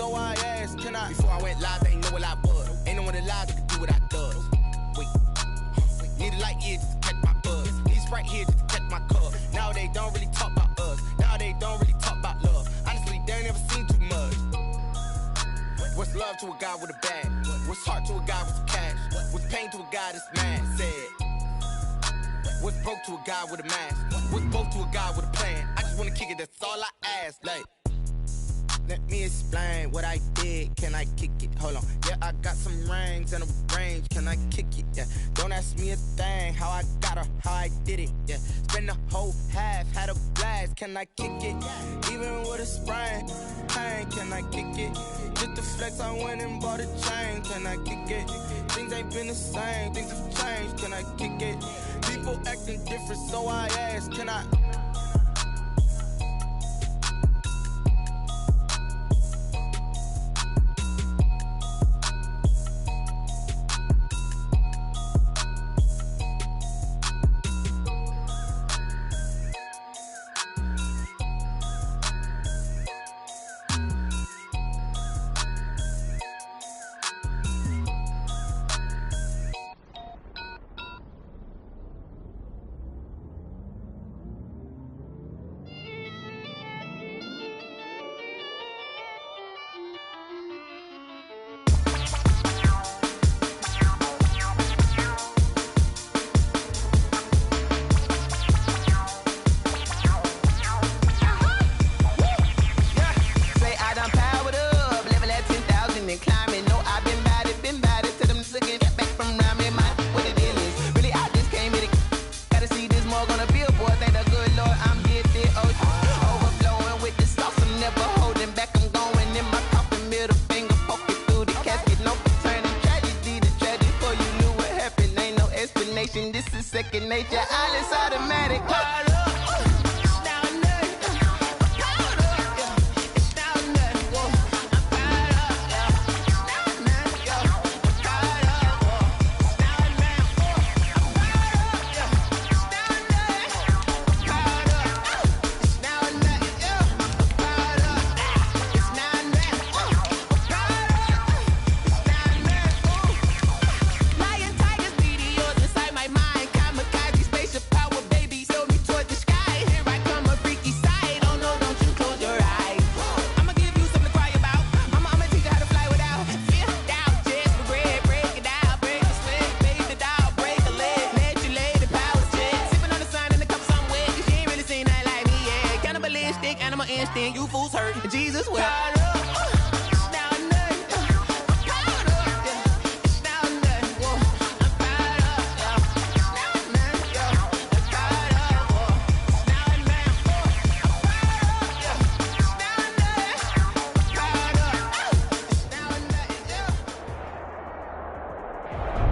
so I asked, can I? Before I went live, they ain't know what I was. Ain't no one alive that could do what I does. Wait, need a light here just to catch my buzz. Need Sprite here just to catch my cup. Now they don't really talk about us. Now they don't really talk about love. Honestly, they ain't never seen too much. What's love to a guy with a bag? What's heart to a guy with some cash? What's pain to a guy that's mad? Said. What's broke to a guy with a mask? What's broke to a guy with a plan? I just wanna kick it, that's all I ask. Like, let me explain what I did. Can I kick it? Hold on. Yeah, I got some rings and a range. Can I kick it? Yeah. Don't ask me a thing. How I got her, how I did it. Yeah. Spend the whole half, had a blast. Can I kick it? Even with a sprain, pain. Can I kick it? Just to flex, I went and bought a chain. Can I kick it? Things ain't been the same. Things have changed. Can I kick it? People acting different, so I ask. Can I? This is second nature, all is automatic. You fools hurt, Jesus will.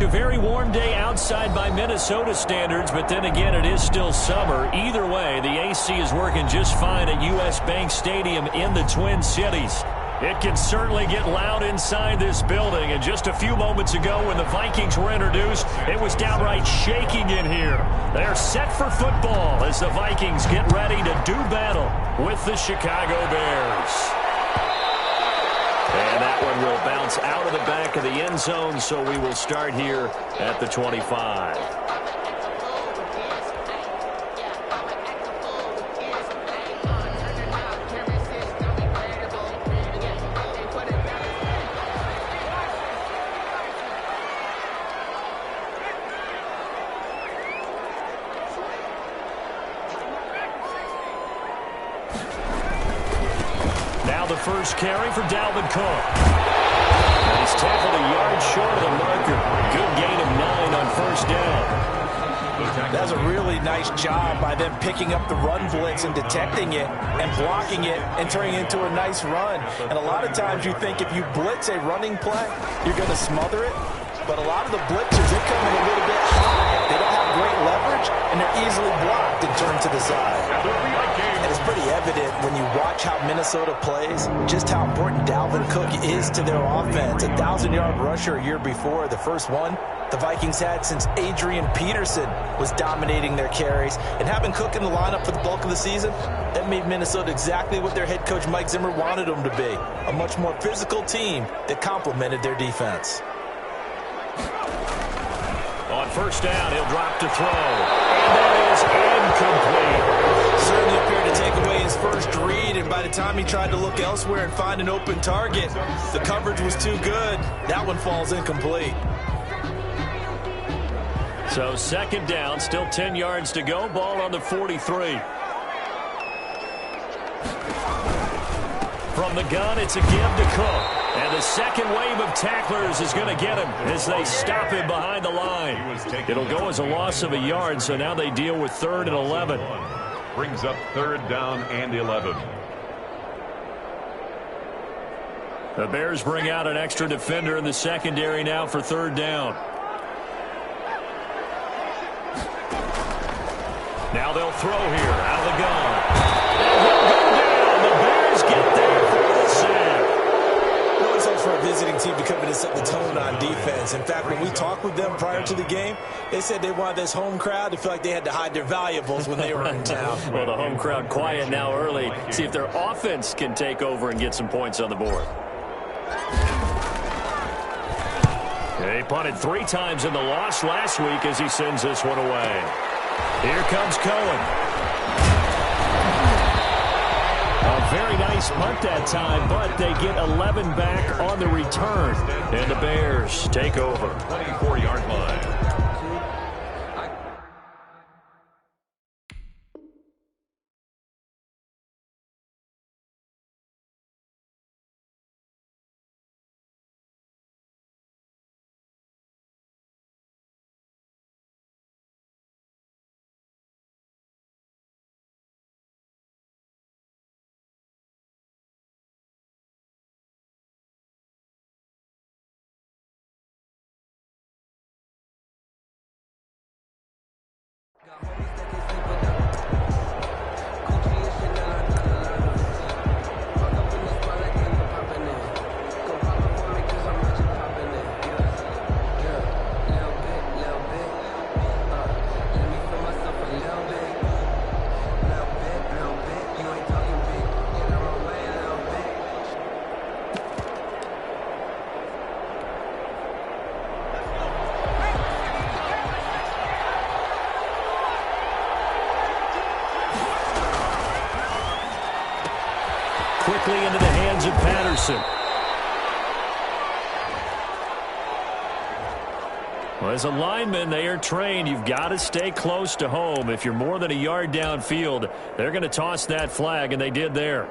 A very warm day outside by Minnesota standards, but then again, it is still summer. Either way, the AC is working just fine at U.S. Bank Stadium in the Twin Cities. It can certainly get loud inside this building, and just a few moments ago when the Vikings were introduced, it was downright shaking in here. They're set for football as the Vikings get ready to do battle with the Chicago Bears. And that one will bounce out of the back of the end zone, so we will start here at the 25. Now the first carry for Dalvin Cook. He's tackled a yard short of the marker. Good gain of 9 on first down. That's a really nice job by them picking up the run blitz and detecting it and blocking it and turning it into a nice run. And a lot of times you think if you blitz a running play, you're going to smother it. But a lot of the blitzers, they come in a little bit high. They don't have great leverage, and they're easily blocked and turned to the side. And it's pretty evident when you watch how Minnesota plays, just how important Dalvin Cook is to their offense. 1,000-yard rusher a year before, the first one the Vikings had since Adrian Peterson was dominating their carries. And having Cook in the lineup for the bulk of the season, that made Minnesota exactly what their head coach Mike Zimmer wanted them to be, a much more physical team that complemented their defense. On first down, he'll drop to throw. And that is incomplete. Certainly appeared to take away his first read, and by the time he tried to look elsewhere and find an open target, the coverage was too good. That one falls incomplete. So second down, still 10 yards to go. Ball on the 43. From the gun, it's a give to Cook. And the second wave of tacklers is going to get him as they stop him behind the line. It'll go as a loss of a yard, so now they deal with 3rd and 11. Brings up 3rd down and 11. The Bears bring out an extra defender in the secondary now for 3rd down. Now they'll throw here out of the gun. And he'll go down. The Bears get there for the sack. It always helps for a visiting team to come in and set the tone on defense. In fact, when we talked with them prior to the game, they said they wanted this home crowd to feel like they had to hide their valuables when they were in town. Well, the home crowd quiet now early. See if their offense can take over and get some points on the board. He punted 3 times in the loss last week as he sends this one away. Here comes Cohen. A very nice punt that time, but they get 11 back on the return. And the Bears take over. 24-yard line. Quickly into the hands of Patterson. Well, as a lineman, they are trained. You've got to stay close to home. If you're more than a yard downfield, they're going to toss that flag, and they did there.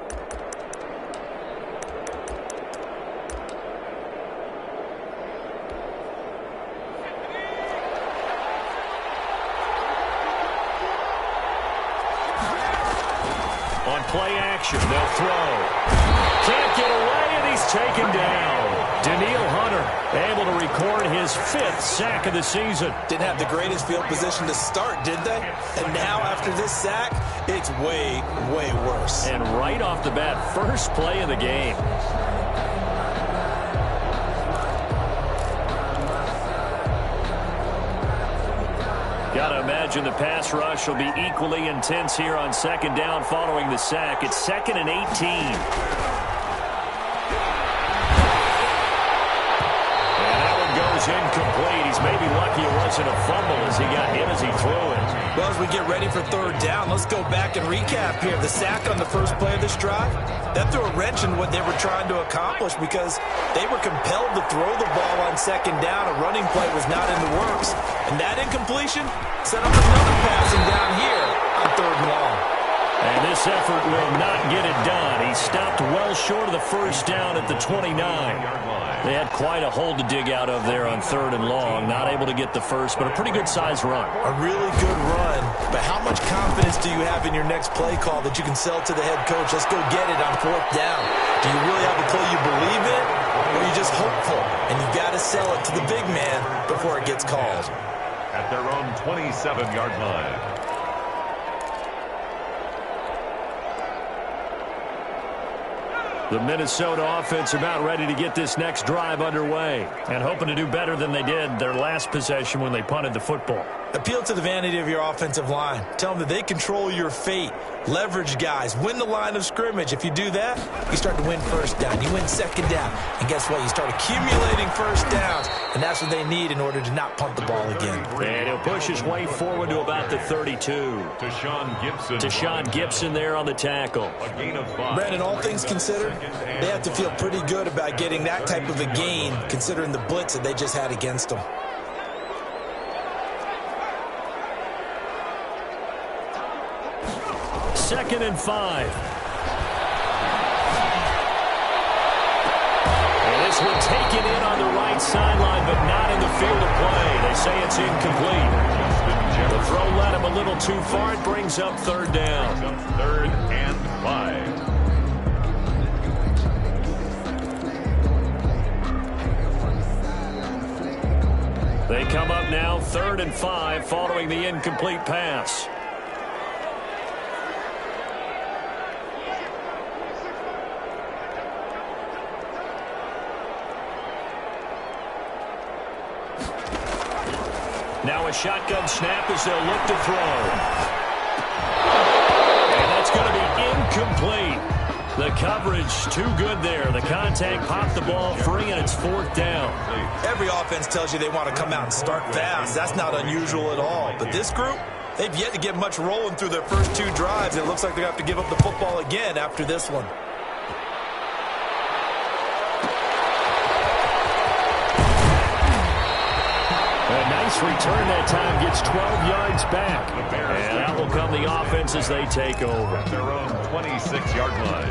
On play action, they'll throw. Can't get away, and he's taken down. Daniil Hunter able to record his 5th sack of the season. Didn't have the greatest field position to start, did they? And now after this sack, it's way, way worse. And right off the bat, first play of the game. Got to imagine the pass rush will be equally intense here on second down following the sack. It's 2nd and 18. Incomplete. He's maybe lucky it wasn't a fumble as he got hit as he threw it. Well, as we get ready for 3rd down, let's go back and recap here. The sack on the first play of this drive, that threw a wrench in what they were trying to accomplish because they were compelled to throw the ball on second down. A running play was not in the works. And that incompletion set up another passing down here on 3rd and long. And this effort will not get it done. He stopped well short of the first down at the 29. They had quite a hole to dig out of there on 3rd and long. Not able to get the first, but a pretty good-sized run. A really good run. But how much confidence do you have in your next play call that you can sell to the head coach? Let's go get it on 4th down. Do you really have a play you believe in, or are you just hopeful? And you got to sell it to the big man before it gets called. At their own 27-yard line. The Minnesota offense about ready to get this next drive underway and hoping to do better than they did their last possession when they punted the football. Appeal to the vanity of your offensive line. Tell them that they control your fate. Leverage guys. Win the line of scrimmage. If you do that, you start to win first down. You win second down. And guess what? You start accumulating first downs. And that's what they need in order to not punt the ball again. And he'll push his way forward to about the 32. Tashawn Gibson there on the tackle. A gain of 5. Brandon, all things considered, they have to feel pretty good about getting that type of a gain considering the blitz that they just had against them. Second and 5. And this one taken in on the right sideline, but not in the field of play. They say it's incomplete. The throw led him a little too far. It brings up third down. Third and 5. They come up now, 3rd and 5, following the incomplete pass. Now a shotgun snap as they'll look to throw. And that's going to be incomplete. The coverage too good there. The contact popped the ball free, and it's 4th down. Every offense tells you they want to come out and start fast. That's not unusual at all. But this group, they've yet to get much rolling through their first 2 drives. It looks like they're going to have to give up the football again after this one. A nice return that time, gets 12 yards back. And that will come the offense as they take over. At their own 26-yard line.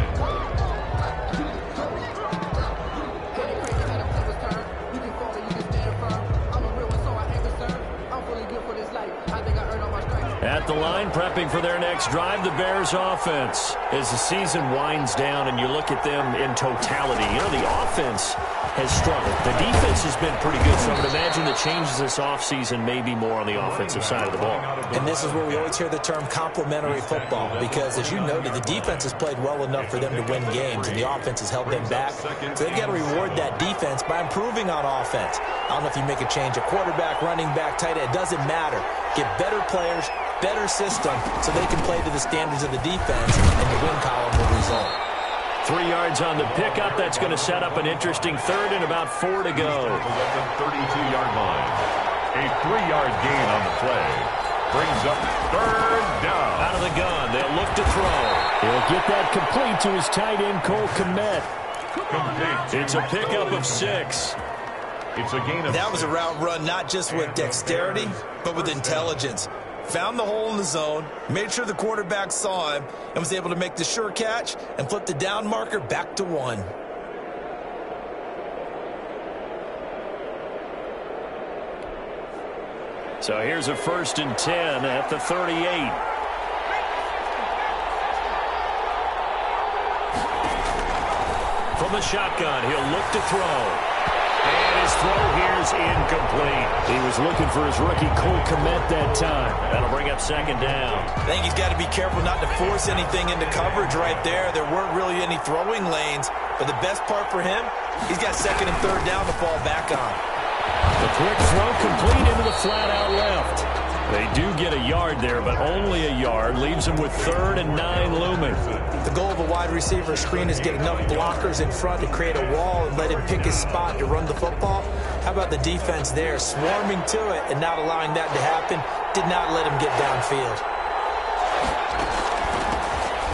At the line, prepping for their next drive, the Bears offense. As the season winds down and you look at them in totality, you know, the offense has struggled. The defense has been pretty good, so I would imagine the changes this offseason may be more on the offensive side of the ball. And this is where we always hear the term complementary football, because as you noted, the defense has played well enough for them to win games, and the offense has held them back. So they've got to reward that defense by improving on offense. I don't know if you make a change, a quarterback, running back, tight end, it doesn't matter. Get better players, better system, so they can play to the standards of the defense, and the win column will result. 3 yards on the pickup. That's going to set up an interesting 3rd and about 4 to go. At the 32-yard line. A 3-yard gain on the play. Brings up 3rd down. Out of the gun. They'll look to throw. He'll get that complete to his tight end, Cole Kmet. It's a pickup of 6. It's a gain of That was a route run not just with dexterity, but with intelligence. Found the hole in the zone, made sure the quarterback saw him, and was able to make the sure catch and flip the down marker back to 1. So here's a 1st and 10 at the 38. From the shotgun, he'll look to throw. And his throw here is incomplete. He was looking for his rookie Cole Kmet that time. That'll bring up 2nd down. I think he's got to be careful not to force anything into coverage right there. There weren't really any throwing lanes. But the best part for him, he's got 2nd and 3rd down to fall back on. The quick throw complete into the flat out left. They do get a yard there, but only a yard. Leaves them with 3rd and 9 looming. The goal of a wide receiver screen is get enough blockers in front to create a wall and let him pick his spot to run the football. How about the defense there, swarming to it and not allowing that to happen? Did not let him get downfield.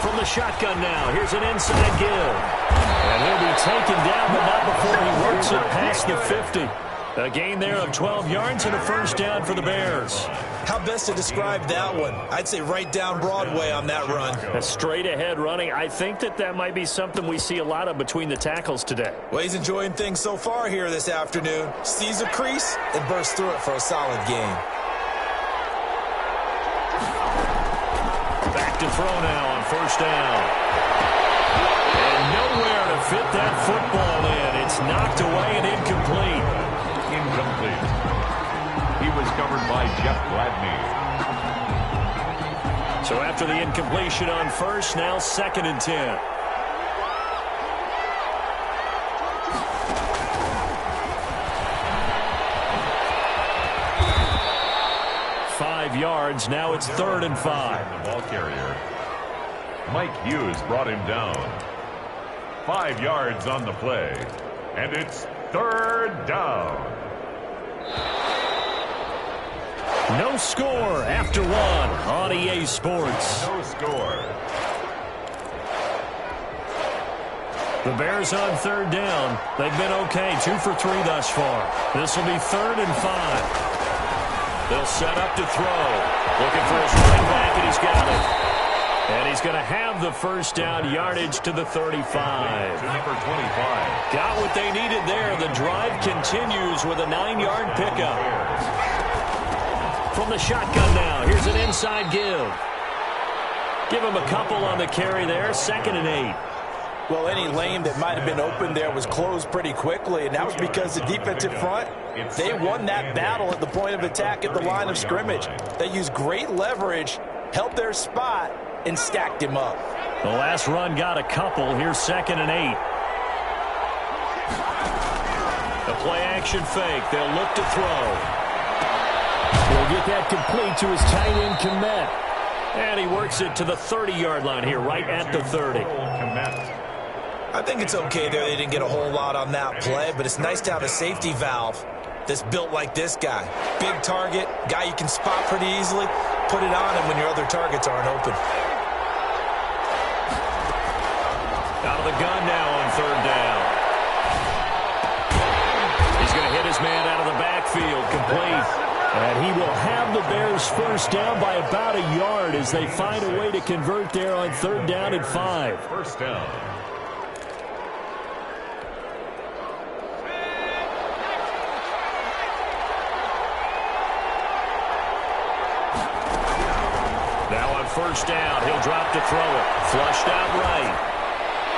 From the shotgun now, here's an inside give. And he'll be taken down, but not before he works it past the 50. A gain there of 12 yards and a 1st down for the Bears. How best to describe that one? I'd say right down Broadway on that run. A straight ahead running. I think that might be something we see a lot of between the tackles today. Well, he's enjoying things so far here this afternoon. Sees a crease and bursts through it for a solid gain. Back to throw now on 1st down. And nowhere to fit that football in. It's knocked away and incomplete. incomplete. He was covered by Jeff Gladney. So after the incompletion on 1st, now 2nd and 10. 5 yards. Now it's 3rd and 5. The ball carrier. Mike Hughes brought him down. 5 yards on the play. And it's 3rd down. No score after 1 on EA Sports. No score. The Bears on 3rd down. They've been okay, 2 for 3 thus far. This will be 3rd and 5. They'll set up to throw. Looking for his running back, and he's got it. And he's going to have the first down, yardage to the 35. To number 25. Got what they needed there. The drive continues with a 9-yard pickup. From the shotgun now, here's an inside give. Give him a couple on the carry there, 2nd and 8. Well, any lane that might have been open there was closed pretty quickly, and that was because the defensive front, they won that battle at the point of attack at the line of scrimmage. They used great leverage, held their spot, and stacked him up. The last run got a couple. Here's 2nd and 8. The play-action fake. They'll look to throw. He'll get that complete to his tight end, Komet. And he works it to the 30-yard line here, right at the 30. I think it's okay there. They didn't get a whole lot on that play, but it's nice to have a safety valve that's built like this guy. Big target, guy you can spot pretty easily. Put it on him when your other targets aren't open. Out of the gun now on 3rd down. He's going to hit his man out of the backfield, complete. And he will have the Bears first down by about a yard as they find a way to convert there on 3rd down and 5. First down. Now on 1st down, he'll drop to throw it. Flushed out right.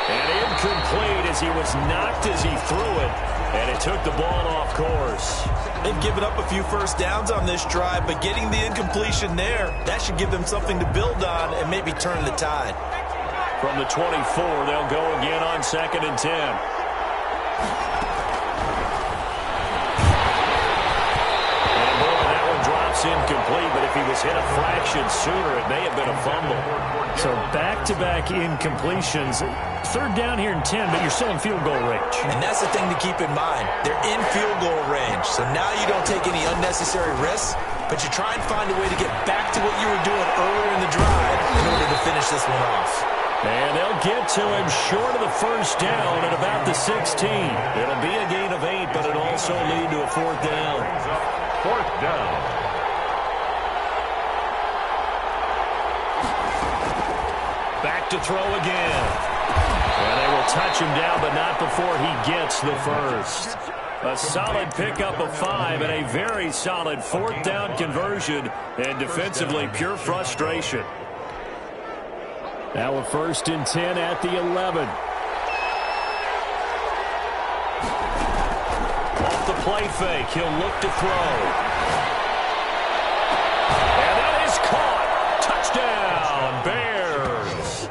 And incomplete as he was knocked as he threw it. And it took the ball off course. They've given up a few first downs on this drive, but getting the incompletion there, that should give them something to build on and maybe turn the tide. From the 24, they'll go again on 2nd and 10. Incomplete, but if he was hit a fraction sooner, it may have been a fumble. So back-to-back incompletions. 3rd down here in 10, but you're still in field goal range. And that's the thing to keep in mind. They're in field goal range, so now you don't take any unnecessary risks, but you try and find a way to get back to what you were doing earlier in the drive in order to finish this one off. And they'll get to him short of the first down at about the 16. It'll be a gain of 8, but it'll also lead to a 4th down. 4th down. Back to throw again. And they will touch him down, but not before he gets the first. A solid pickup of 5 and a very solid 4th down conversion. And defensively, pure frustration. Now a 1st and 10 at the 11. Off the play fake, he'll look to throw. And that is caught. Touchdown, Bears.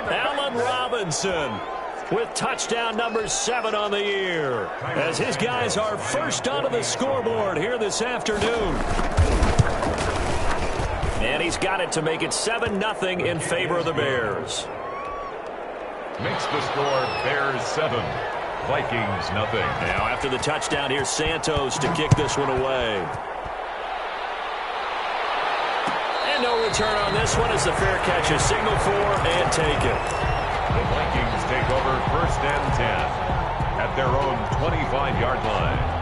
Allen Robinson with touchdown number 7 on the year, as his guys are first onto the scoreboard here this afternoon. And he's got it to make it 7-0 in favor of the Bears. Makes the score Bears 7, Vikings nothing. Now after the touchdown, here's Santos to kick this one away. And no return on this one as the fair catch is signaled for and taken. The Vikings take over 1st and 10 at their own 25-yard line.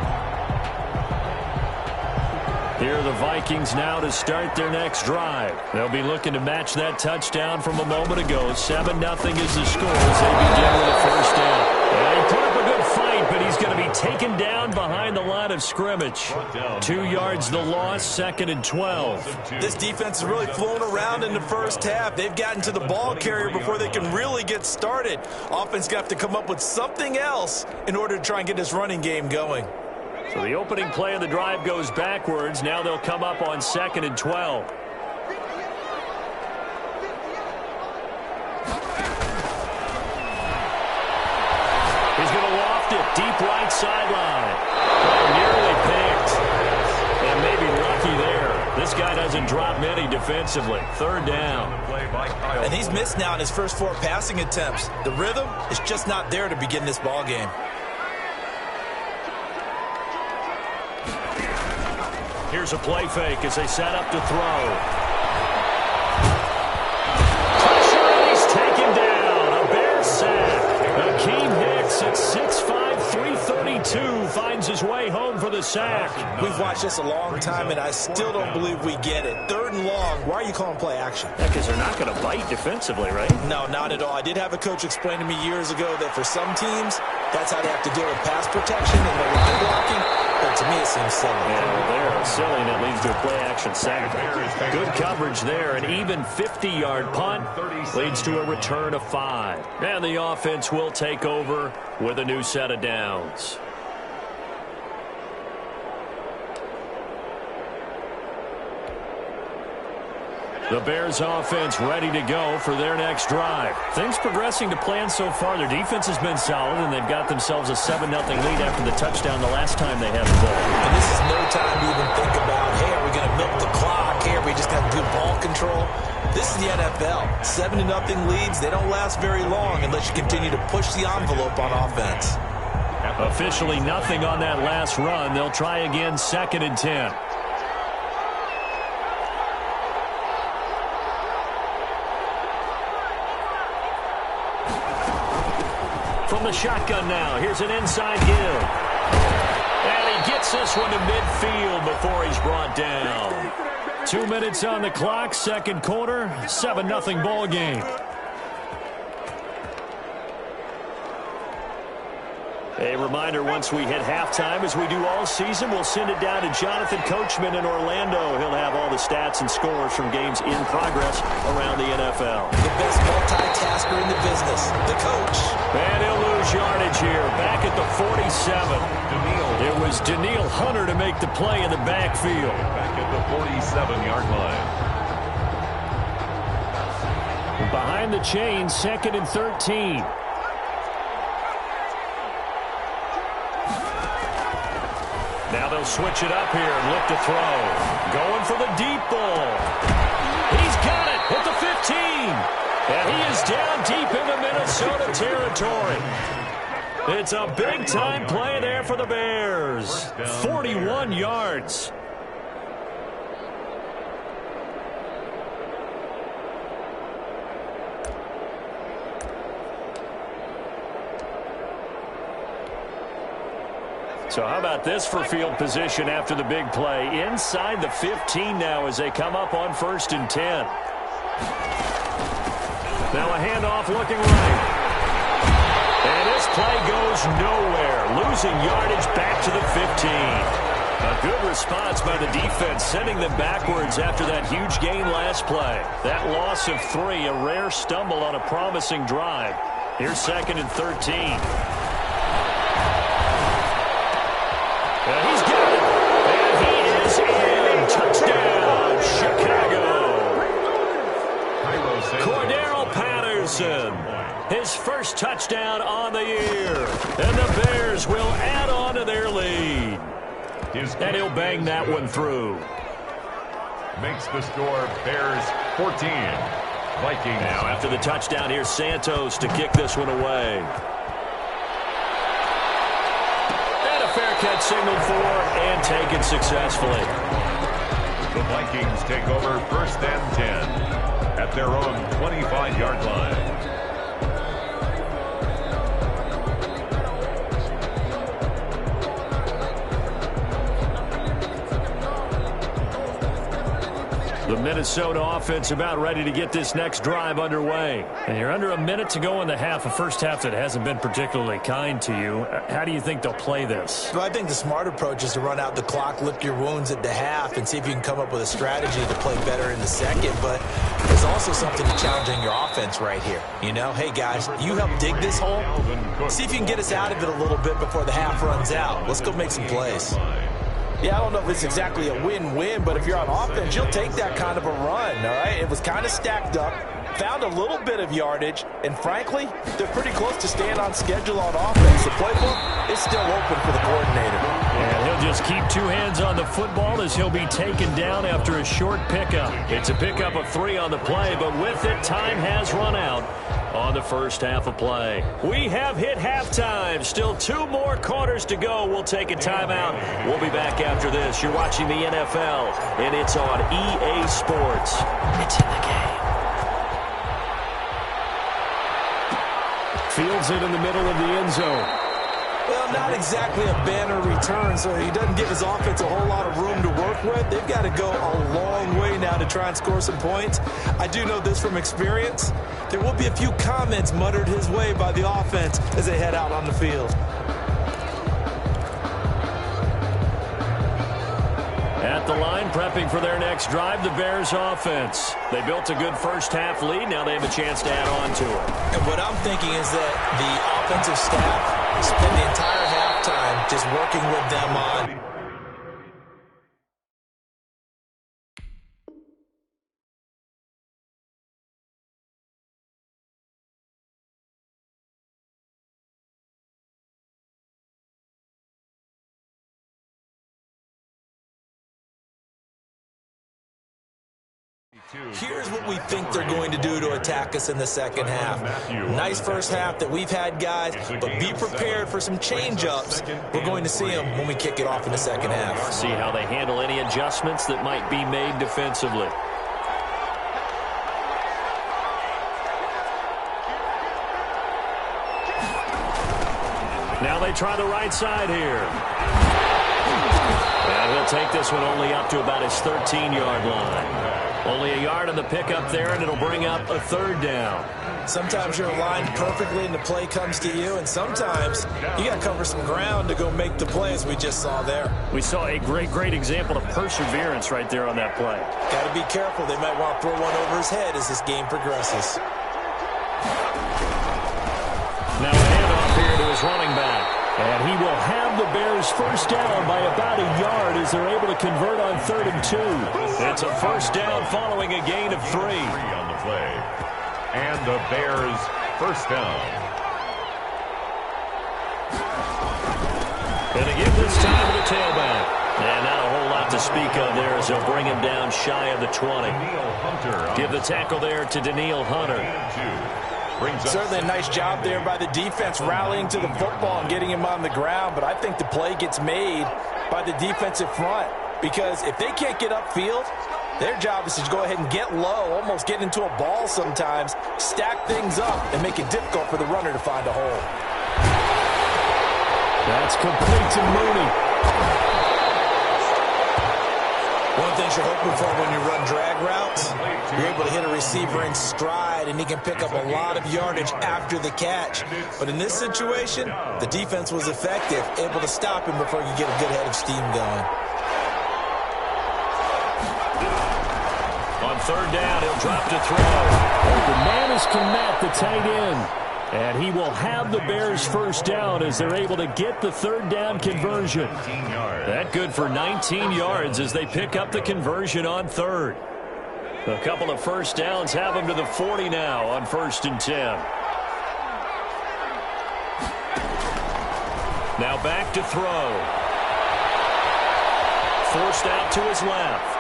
Here are the Vikings now to start their next drive. They'll be looking to match that touchdown from a moment ago. 7-0 is the score as they begin with a first down. And he put up a good fight, but he's going to be taken down behind the line of scrimmage. 2 yards the loss, 2nd and 12. This defense has really flown around in the first half. They've gotten to the ball carrier before they can really get started. Offense got to come up with something else in order to try and get this running game going. So the opening play of the drive goes backwards. Now they'll come up on 2nd and 12. He's going to loft it deep right sideline. Nearly picked. And maybe lucky there. This guy doesn't defensively. Third down. And he's missed now in his first 4 passing attempts. The rhythm is just not there to begin this ball game. Here's a play fake as they set up to throw. He's taken down. A Bears sack. Akeem Hicks at 6'5", 332 finds his way home for the sack. We've watched this a long time, and I still don't believe we get it. 3rd and long. Why are you calling play action? Yeah, because they're not going to bite defensively, right? No, not at all. I did have a coach explain to me years ago that for some teams, that's how they have to deal with pass protection and the line blocking. But to me, it seems silly. Yeah, well, they're silly, and it leads to a play-action sack. Good coverage there. An even 50-yard punt leads to a return of 5. And the offense will take over with a new set of downs. The Bears offense ready to go for their next drive. Things progressing to plan so far. Their defense has been solid, and they've got themselves a 7-0 lead after the touchdown the last time they had the ball. And this is no time to even think about, hey, are we going to milk the clock? Hey, are we just going to do ball control? This is the NFL. 7-0 leads, they don't last very long unless you continue to push the envelope on offense. Officially nothing on that last run. They'll try again, 2nd and 10. From the shotgun now, here's an inside give. And he gets this one to midfield before he's brought down. 2 minutes on the clock, 2nd quarter, 7-0 ball game. A reminder, once we hit halftime, as we do all season, we'll send it down to Jonathan Coachman in Orlando. He'll have all the stats and scores from games in progress around the NFL. The best multitasker in the business, the coach. And he'll lose yardage here, back at the 47. It was Daniil Hunter to make the play in the backfield. Back at the 47-yard line. Behind the chain, 2nd and 13. Now they'll switch it up here and look to throw. Going for the deep ball. He's got it at the 15. And he is down deep into Minnesota territory. It's a big-time play there for the Bears. 41 yards. So how about this for field position after the big play? Inside the 15 now as they come up on 1st and 10. Now a handoff looking right. And this play goes nowhere. Losing yardage back to the 15. A good response by the defense, sending them backwards after that huge gain last play. That loss of 3, a rare stumble on a promising drive. Here's 2nd and 13. And he's got it. And he is in. Touchdown, Chicago. Cordero Patterson. His first touchdown on the year. And the Bears will add on to their lead. And he'll bang that one through. Makes the score Bears 14. Vikings. Now after the touchdown, here's Santos to kick this one away. Fair catch signaled for and taken successfully. The Vikings take over 1st and 10 at their own 25-yard line. The Minnesota offense about ready to get this next drive underway. And you're under a minute to go in the half, a first half that hasn't been particularly kind to you. How do you think they'll play this? Well, I think the smart approach is to run out the clock, lick your wounds at the half, and see if you can come up with a strategy to play better in the second. But there's also something to challenging your offense right here. You know, hey, guys, you help dig this hole. See if you can get us out of it a little bit before the half runs out. Let's go make some plays. Yeah, I don't know if it's exactly a win-win, but if you're on offense, you'll take that kind of a run, all right? It was kind of stacked up. found a little bit of yardage, and frankly, they're pretty close to staying on schedule on offense. The playbook is still open for the coordinator. And he'll just keep two hands on the football as he'll be taken down after a short pickup. It's a pickup of 3 on the play, but with it, time has run out on the first half of play. We have hit halftime. Still 2 more quarters to go. We'll take a timeout. We'll be back after this. You're watching the NFL, and it's on EA Sports. It's in the game. Fields it in the middle of the end zone. Well, not exactly a banner return, so he doesn't give his offense a whole lot of room to work with. They've got to go a long way now to try and score some points. I do know this from experience. There will be a few comments muttered his way by the offense as they head out on the field. At the line, prepping for their next drive, the Bears offense. They built a good first-half lead. Now they have a chance to add on to it. And what I'm thinking is that the offensive staff spend the entire halftime just working with them on Here's what we think they're going to do to attack us in the second half. Nice first half that we've had, guys, but be prepared for some change-ups. We're going to see them when we kick it off in the second half. See how they handle any adjustments that might be made defensively. Now they try the right side here. And he'll take this one only up to about his 13-yard line. Only a yard on the pickup there, and it'll bring up a 3rd down. Sometimes you're aligned perfectly and the play comes to you, and sometimes you got to cover some ground to go make the play, as we just saw there. We saw a great example of perseverance right there on that play. Got to be careful. They might want to throw one over his head as this game progresses. Now a handoff here to his running back. And he will have the Bears first down by about a yard as they're able to convert on 3rd and 2. It's a first down following a gain of 3. 3 on the play. And the Bears first down. And again this time to the tailback. And not a whole lot to speak of there as they'll bring him down shy of the 20. Give the tackle there to Daniil Hunter. Certainly a nice job there by the defense rallying to the football and getting him on the ground, but I think the play gets made by the defensive front because if they can't get upfield, their job is to go ahead and get low, almost get into a ball sometimes, stack things up, and make it difficult for the runner to find a hole. That's complete to Mooney. One of the things you're hoping for when you run drag routes, you're able to hit a receiver in stride, and he can pick up a lot of yardage after the catch. But in this situation, the defense was effective, able to stop him before he could get a good head of steam going. On 3rd down, he'll drop to throw. The man is Kmet, the tight end. And he will have the Bears first down as they're able to get the 3rd down conversion. That good for 19 yards as they pick up the conversion on 3rd. A couple of first downs have them to the 40 now on 1st and 10. Now back to throw. Forced out to his left.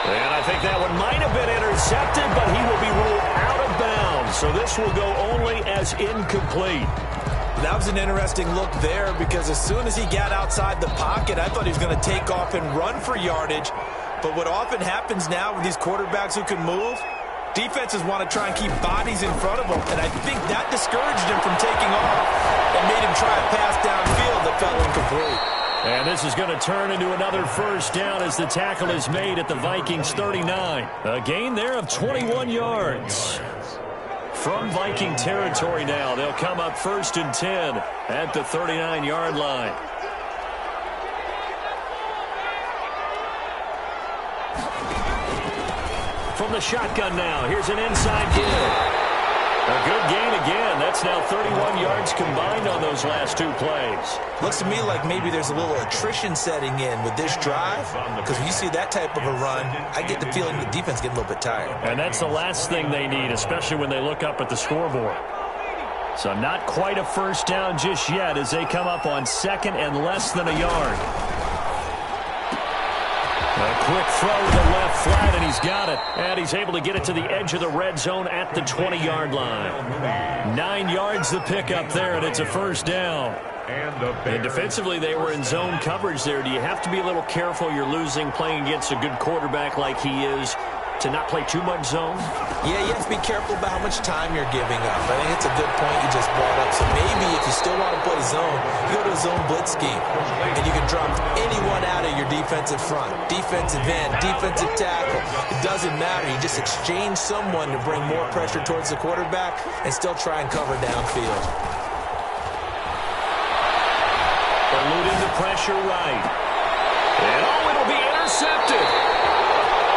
And I think that one might have been intercepted, but he will be ruled out of bounds. So this will go only as incomplete. That was an interesting look there because as soon as he got outside the pocket, I thought he was going to take off and run for yardage. But what often happens now with these quarterbacks who can move, defenses want to try and keep bodies in front of them. And I think that discouraged him from taking off and made him try a pass downfield that fell incomplete. And this is going to turn into another first down as the tackle is made at the Vikings 39. A gain there of 21 yards. From Viking territory now, they'll come up 1st and 10 at the 39-yard line. From the shotgun now, here's an inside give. A good gain again. That's now 31 yards combined on those last 2 plays. Looks to me like maybe there's a little attrition setting in with this drive, because when you see that type of a run, I get the feeling the defense getting a little bit tired. And that's the last thing they need, especially when they look up at the scoreboard. So not quite a first down just yet as they come up on 2nd and less than a yard. A quick throw to the left flat, and he's got it. And he's able to get it to the edge of the red zone at the 20-yard line. 9 yards the pickup there, and it's a first down. And defensively, they were in zone coverage there. Do you have to be a little careful? You're losing playing against a good quarterback like he is to not play too much zone? Yeah, you have to be careful about how much time you're giving up. I think it's a good point you just brought up. So maybe if you still want to play zone, you go to a zone blitz scheme. And you can drop anyone out of your defensive front. Defensive end, defensive tackle. It doesn't matter. You just exchange someone to bring more pressure towards the quarterback and still try and cover downfield. Eluding the pressure right. And it'll be intercepted.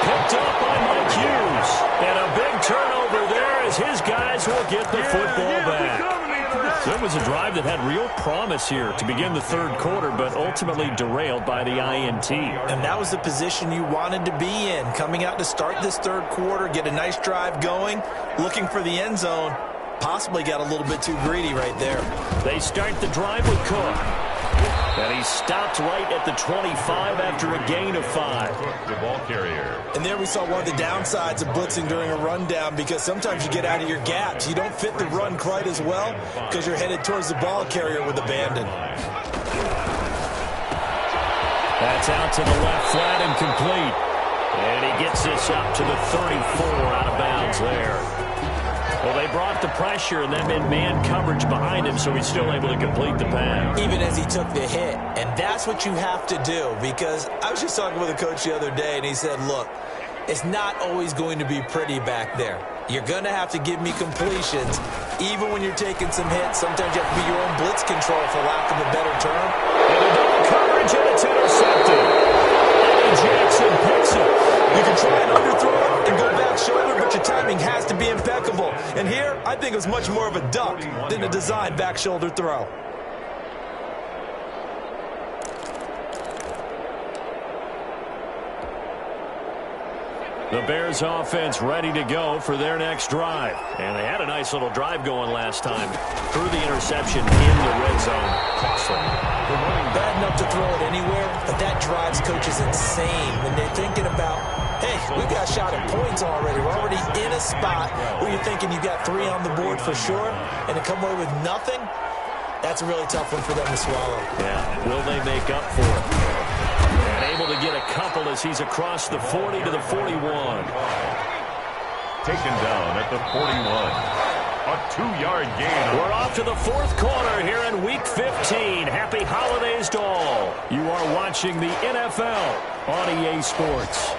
Picked up by Mike Hughes. And a big turnover there as his guys will get the football back. So it was a drive that had real promise here to begin the 3rd quarter, but ultimately derailed by the INT. And that was the position you wanted to be in, coming out to start this 3rd quarter, get a nice drive going, looking for the end zone. Possibly got a little bit too greedy right there. They start the drive with Cook. And he stopped right at the 25 after a gain of 5. The ball carrier. And there we saw one of the downsides of blitzing during a rundown, because sometimes you get out of your gaps. You don't fit the run quite as well because you're headed towards the ball carrier with abandon. That's out to the left flat and complete. And he gets this up to the 34 out of bounds there. Well, they brought the pressure and then in man coverage behind him, so he's still able to complete the pass. Even as he took the hit. And that's what you have to do, because I was just talking with a coach the other day, and he said, look, it's not always going to be pretty back there. You're going to have to give me completions, even when you're taking some hits. Sometimes you have to be your own blitz control, for lack of a better term. And a double coverage, and it's intercepted. And Jackson picks it. You can try and underthrow it and go back shoulder, but your timing has to be impeccable. And here, I think it was much more of a duck than a designed back shoulder throw. The Bears offense ready to go for their next drive. And they had a nice little drive going last time. Through the interception in the red zone. Costly. Bad enough to throw it anywhere, but that drives coaches insane when they're thinking about, hey, we've got a shot at points already. We're already in a spot where you're thinking you've got 3 on the board for sure, and to come away with nothing, that's a really tough one for them to swallow. Yeah, will they make up for it? And able to get a couple as he's across the 40 to the 41. Taken down at the 41. A 2-yard gain. We're off to the 4th quarter here in Week 15. Happy holidays to all. You are watching the NFL on EA Sports.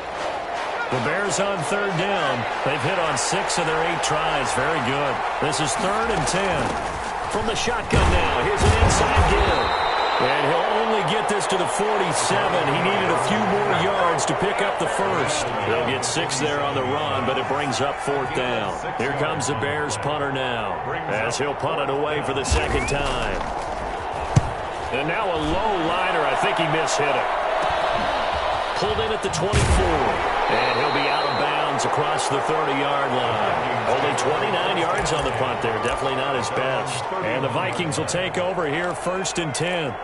The Bears on 3rd down. They've hit on 6 of their 8 tries. Very good. This is 3rd and 10. From the shotgun now, here's an inside give. And he'll only get this to the 47. He needed a few more yards to pick up the first. They'll get 6 there on the run, but it brings up 4th down. Here comes the Bears punter now, as he'll punt it away for the 2nd time. And now a low liner. I think he mishit it. Pulled in at the 24. And he'll be out of bounds across the 30-yard line. Only 29 yards on the punt there. Definitely not his best. And the Vikings will take over here 1st and 10.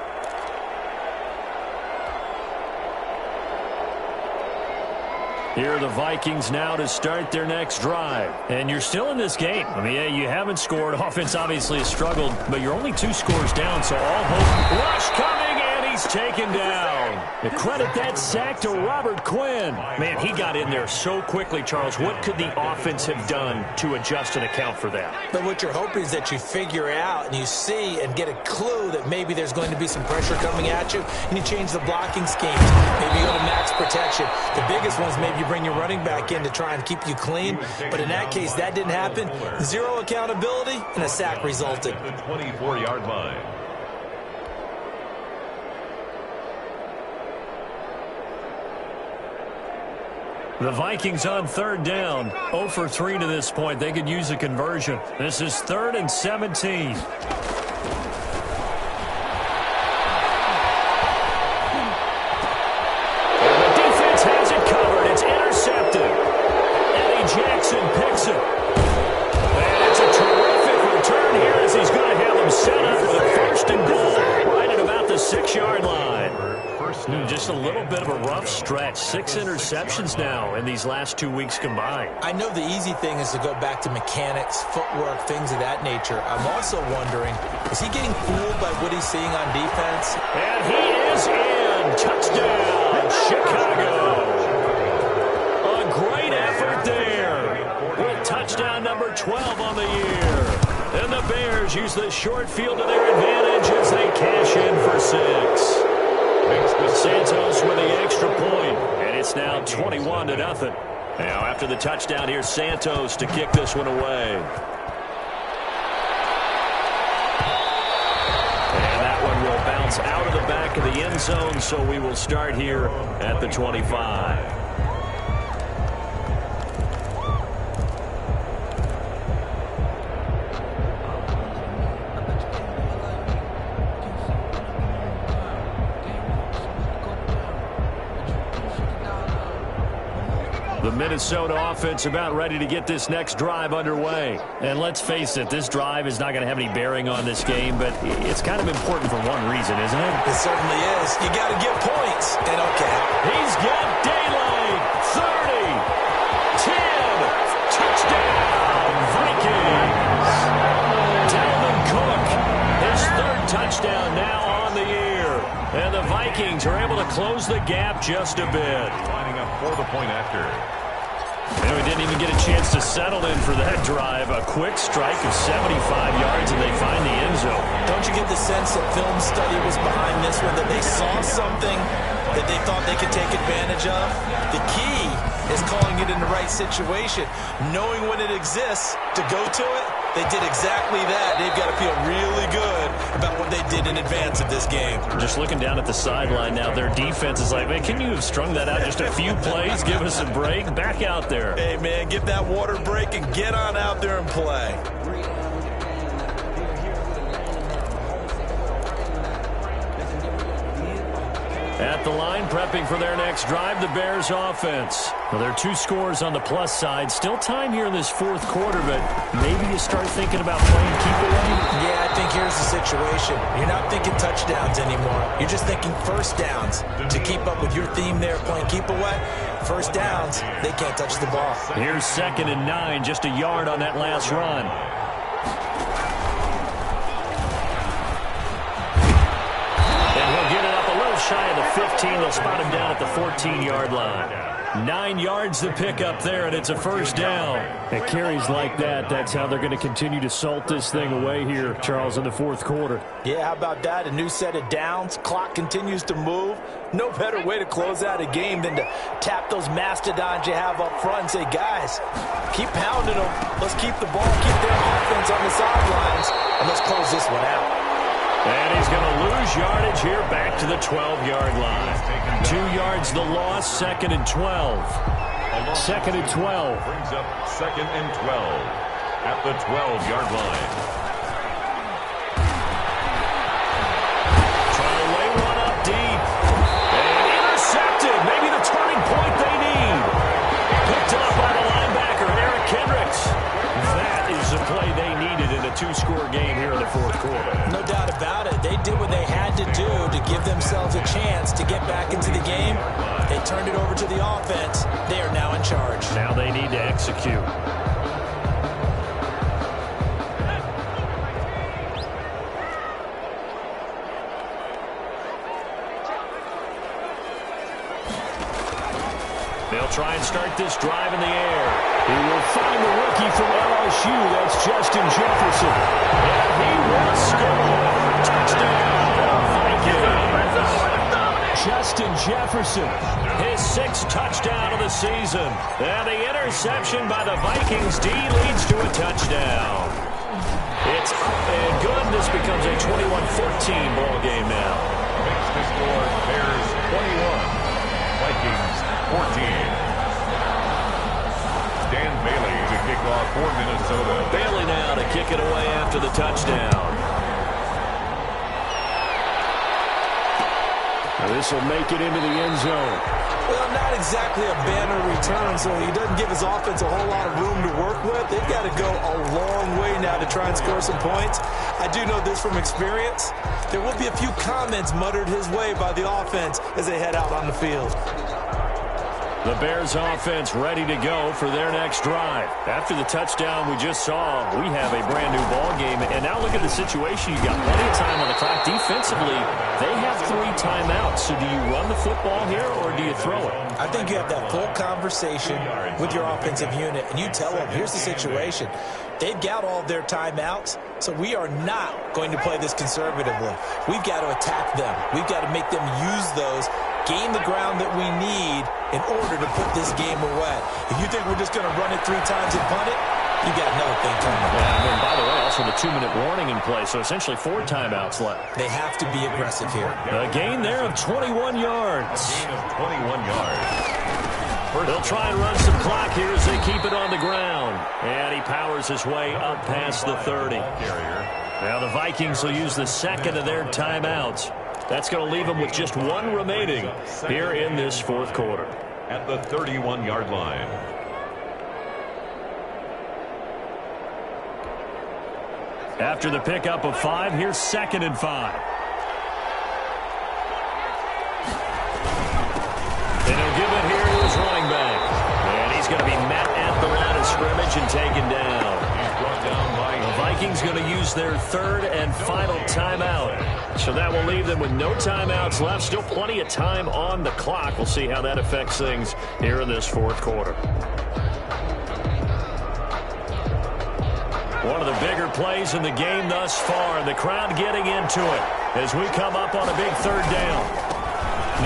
Here are the Vikings now to start their next drive. And you're still in this game. I mean, yeah, you haven't scored. Offense obviously has struggled, but you're only 2 scores down, so all hope. Rush coming, and he's taken down. The credit that sack to Robert Quinn. Man, he got in there so quickly, Charles. What could the offense have done to adjust and account for that? But what you're hoping is that you figure out and you see and get a clue that maybe there's going to be some pressure coming at you, and you change the blocking schemes. Maybe you go to max protection. The biggest one is maybe you bring your running back in to try and keep you clean. But in that case, that didn't happen. 0 accountability, and a sack resulted. The 24-yard line. The Vikings on third down. 0 for 3 to this point. They could use a conversion. This is 3rd and 17. Jackson picks it. And it's a terrific return here as he's going to have him set up with a 1st and goal right at about the 6-yard line. Just a little bit of a rough stretch. 6 interceptions now in these last 2 weeks combined. I know the easy thing is to go back to mechanics, footwork, things of that nature. I'm also wondering, is he getting fooled by what he's seeing on defense? And he is in. Touchdown, Chicago. Great effort there with touchdown number 12 on the year. And the Bears use the short field to their advantage as they cash in for 6. Santos with the extra point, and it's now 21-0. Now after the touchdown, here's Santos to kick this one away. And that one will bounce out of the back of the end zone, so we will start here at the 25. The Minnesota offense about ready to get this next drive underway. And let's face it, this drive is not going to have any bearing on this game, but it's kind of important for one reason, isn't it? It certainly is. You got to get points. And okay. He's got daylight. 30. 10. Touchdown. Vikings. Dalvin Cook. His 3rd touchdown now on the year. And the Vikings are able to close the gap just a bit. Lining up for the point after. And we didn't even get a chance to settle in for that drive. A quick strike of 75 yards, and they find the end zone. Don't you get the sense that film study was behind this one, that they saw something that they thought they could take advantage of? The key is calling it in the right situation, knowing when it exists to go to it. They did exactly that. They've got to feel really good about what they did in advance of this game. Just looking down at the sideline now, their defense is like, man, can you have strung that out just a few plays? Give us a break. Back out there. Hey, man, get that water break and get on out there and play. At the line, prepping for their next drive, the Bears offense. Well, there are 2 scores on the plus side. Still time here in this 4th quarter, but maybe you start thinking about playing keep away. Yeah, I think here's the situation. You're not thinking touchdowns anymore. You're just thinking 1st downs. To keep up with your theme there, playing keep away, 1st downs, they can't touch the ball. Here's 2nd and 9, just a yard on that last run. Shy of the 15, they'll spot him down at the 14-yard line. 9 yards to pick up there, and it's a 1st down. At carries like that, that's how they're going to continue to salt this thing away here, Charles, in the 4th quarter. Yeah, how about that? A new set of downs. Clock continues to move. No better way to close out a game than to tap those mastodons you have up front and say, guys, keep pounding them. Let's keep the ball, keep their offense on the sidelines, and let's close this one out. And he's going to lose yardage here back to the 12-yard line. 2 yards the loss, 2nd and 12. 2nd and 12. Brings up 2nd and 12 at the 12-yard line. Trying to lay one up deep. And intercepted. Maybe the turning point they need. Picked up by the linebacker, Eric Kendricks. That is the play they needed in a 2-score game here in the 4th quarter. No doubt about it. They did what they had to do to give themselves a chance to get back into the game. They turned it over to the offense. They are now in charge. Now they need to execute. They'll try and start this drive in the air. He will find the rookie from LSU. That's Justin Jefferson. And he will score. Touchdown, Vikings. Justin Jefferson, his 6th touchdown of the season. And the interception by the Vikings D leads to a touchdown. It's up and good. This becomes a 21-14 ball game now. Makes the score Bears 21, Vikings 14. for Minnesota. Bailey now to kick it away after the touchdown. This will make it into the end zone. Well, not exactly a banner return, so he doesn't give his offense a whole lot of room to work with. They've got to go a long way now to try and score some points. I do know this from experience. There will be a few comments muttered his way by the offense as they head out on the field. The Bears offense ready to go for their next drive. After the touchdown we just saw, we have a brand new ball game. And now look at the situation. You got plenty of time on the clock. Defensively, they have 3 timeouts. So do you run the football here or do you throw it? I think you have that full conversation with your offensive unit, and you tell them, here's the situation. They've got all their timeouts, so we are not going to play this conservatively. We've got to attack them. We've got to make them use those, gain the ground that we need in order to put this game away. If you think we're just going to run it 3 times and punt it, you got another thing coming. Yeah, and by the way, also the 2-minute warning in play, so essentially 4 timeouts left. They have to be aggressive here. A gain there of 21 yards. Gain of 21 yards. They'll try and run some clock here as they keep it on the ground. And he powers his way up past the 30. Now the Vikings will use the second of their timeouts. That's going to leave them with just 1 remaining here in this 4th quarter. At the 31-yard line. After the pickup of 5, here's 2nd and 5. And he'll give it here to his running back. And he's going to be met at the line of scrimmage and taken down. The Vikings going to use their 3rd and final timeout. So that will leave them with no timeouts left. Still plenty of time on the clock. We'll see how that affects things here in this 4th quarter. One of the bigger plays in the game thus far, and the crowd getting into it as we come up on a big 3rd down.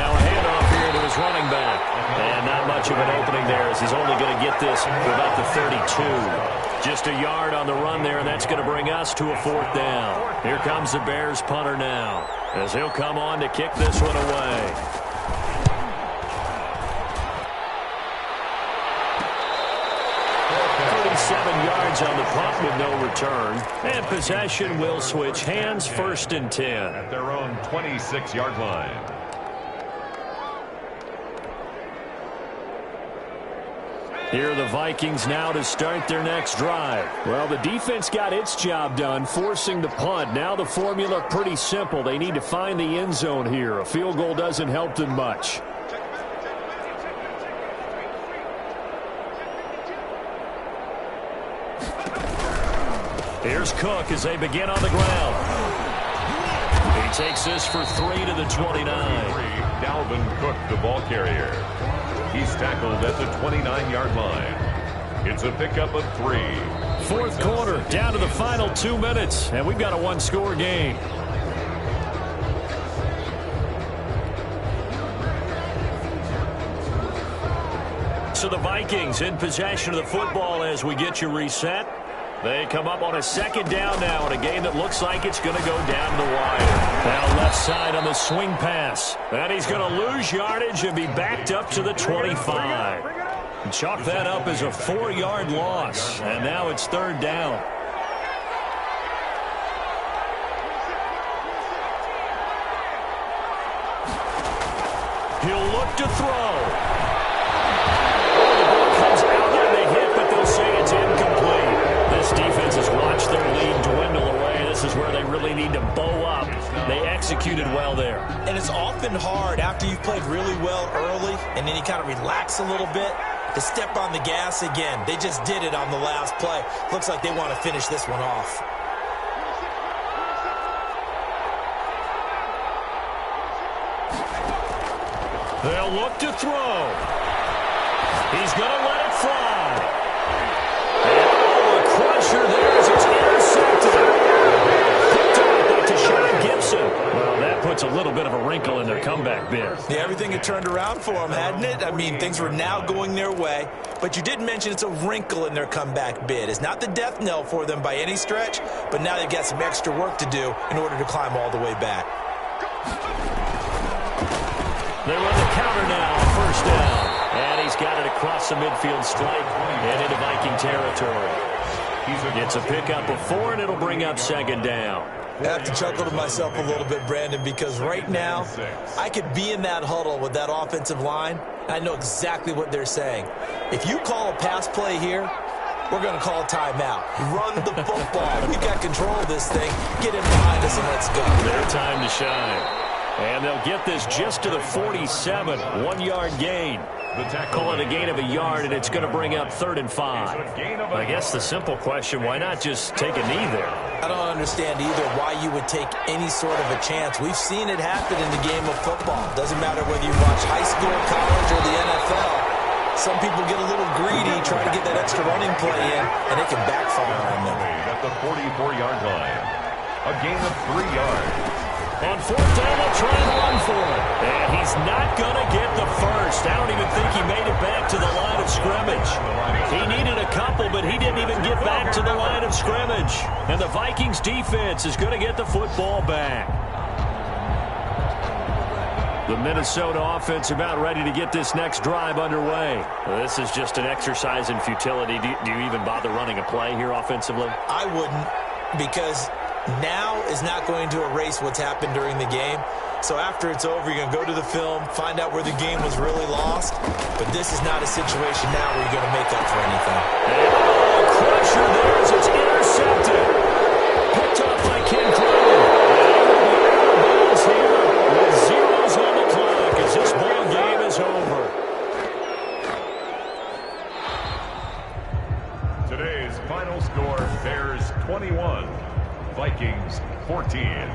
Now a handoff here to his running back. And not much of an opening there as he's only going to get this for about the 32. Just a yard on the run there, and that's going to bring us to a 4th down. Here comes the Bears punter now as he'll come on to kick this one away. Yards on the punt with no return. And possession will switch hands, 1st and 10. At their own 26-yard line. Here are the Vikings now to start their next drive. Well, the defense got its job done, forcing the punt. Now the formula pretty simple. They need to find the end zone here. A field goal doesn't help them much. Here's Cook as they begin on the ground. He takes this for 3 to the 29. Dalvin Cook, the ball carrier. He's tackled at the 29-yard line. It's a pickup of 3. 4th quarter, down to the final 2 minutes, and we've got a 1-score game. So the Vikings in possession of the football as we get you reset. They come up on a 2nd down now in a game that looks like it's going to go down the wire. Now left side on the swing pass. And he's going to lose yardage and be backed up to the 25. And chalk that up as a 4-yard loss. And now it's 3rd down. He'll look to throw. The ball comes out and they hit, but they'll say it's incomplete. This defense has watched their lead dwindle away. This is where they really need to bow up. They executed well there. And it's often hard after you've played really well early and then you kind of relax a little bit to step on the gas again. They just did it on the last play. Looks like they want to finish this one off. They'll look to throw. He's going to let it fly. And a crusher there as it's intercepted. Picked up to Sean Gibson. Well, that puts a little bit of a wrinkle in their comeback bid. Yeah, everything had turned around for them, hadn't it? I mean, things were now going their way. But you did mention it's a wrinkle in their comeback bid. It's not the death knell for them by any stretch, but now they've got some extra work to do in order to climb all the way back. They run the counter now, 1st down. And he's got it across the midfield stripe and into Viking territory. It's a pickup of 4, and it'll bring up second down. I have to chuckle to myself a little bit, Brandon, because right now I could be in that huddle with that offensive line. I know exactly what they're saying. If you call a pass play here, we're going to call a timeout. Run the football. We've got control of this thing. Get in behind us and let's go. Their time to shine. And they'll get this just to the 47, 1-yard gain. Call it a gain of a yard, and it's going to bring up 3rd and 5. I guess the simple question, why not just take a knee there? I don't understand either why you would take any sort of a chance. We've seen it happen in the game of football. Doesn't matter whether you watch high school, college, or the NFL. Some people get a little greedy, try to get that extra running play in, and it can backfire on them. At the 44-yard line, a gain of 3 yards. On 4th down, they'll try and run for it. And he's not going to get the first. I don't even think he made it back to the line of scrimmage. He needed a couple, but he didn't even get back to the line of scrimmage. And the Vikings defense is going to get the football back. The Minnesota offense about ready to get this next drive underway. This is just an exercise in futility. Do you even bother running a play here offensively? I wouldn't, because now is not going to erase what's happened during the game. So after it's over, you're going to go to the film, find out where the game was really lost. But this is not a situation now where you're going to make up for anything. And pressure there as it's intercepted. Picked up by King Cleveland. And here with zeros on the clock as this ball game is over. Today's final score, Bears 21, Vikings 14.